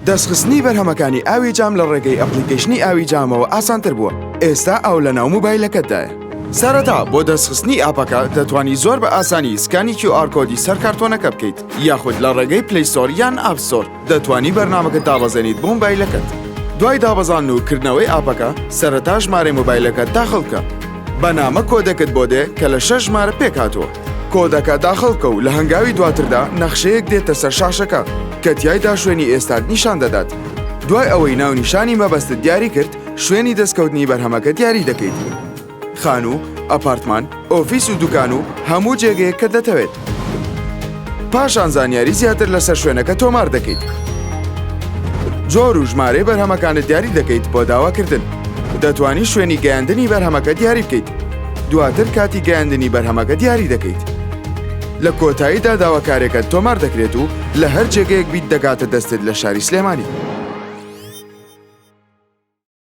دەستخستنی بەرهەمەکانی ئاوی جام لە ڕێگەی ئەپلیکەیشنی ئاوی جامەوە ئاسانتر بووە. ئێستا ئەو لە ناو مۆبایلەکەتدایە. سەرەتا بۆ دەستخستنی ئاپەکە دەتوانی زۆر بە ئاسانی سکانی QR کۆدی سەر کارتۆنەکە بکەیت یاخود لە ڕێگەی پلەیستۆر یان ئاپستۆر دەتوانی بەرنامەکە دابەزێنیت بۆ مۆبایلەکەت. دوای دابەزان و کردنەوەی ئاپەکە سەرەتا ژمارەی مۆبایلەکەت داخڵ بکە. بەنامە کۆدەکەت بۆ دێ کە لە 6 ژمارە پێک هاتووە. کۆدەکە داخڵ بکە و لە هەنگاوی دواتردا نەخشەیەک دێتە سەر شاشەکە کە تیایدا شوێنی ئێستات نیشان دەدات. دوای ئەوەی ناونیشانی مەبەستت دیاری کرد، شوێنی دەستکەوتنی بەرهەمەکە دیاری دەکەیت. خانوو، ئەپارتمان، ئۆفیس و دوکان و هەموو جێگەیەک کە دەتەوێت. پاشان زانیاری زیاتر لەسەر شوێنەکە تۆمار دەکەیت. جۆر و ژمارەی بەرهەمەکانت دیاری دەکەیت بۆ داواکردن. دەتوانی شوێنی گەیاندنی بەرهەمەکە دیاری بکەیت. دواتر کاتی گەیاندنی بەرهەمەکە دیاری دەکەیت. لە کۆتاییدا داواکارێکت تۆمار دەکرێت و لە هەر جێگەیەک بیت دەگاتە دەستت لە شاری سلێمانی.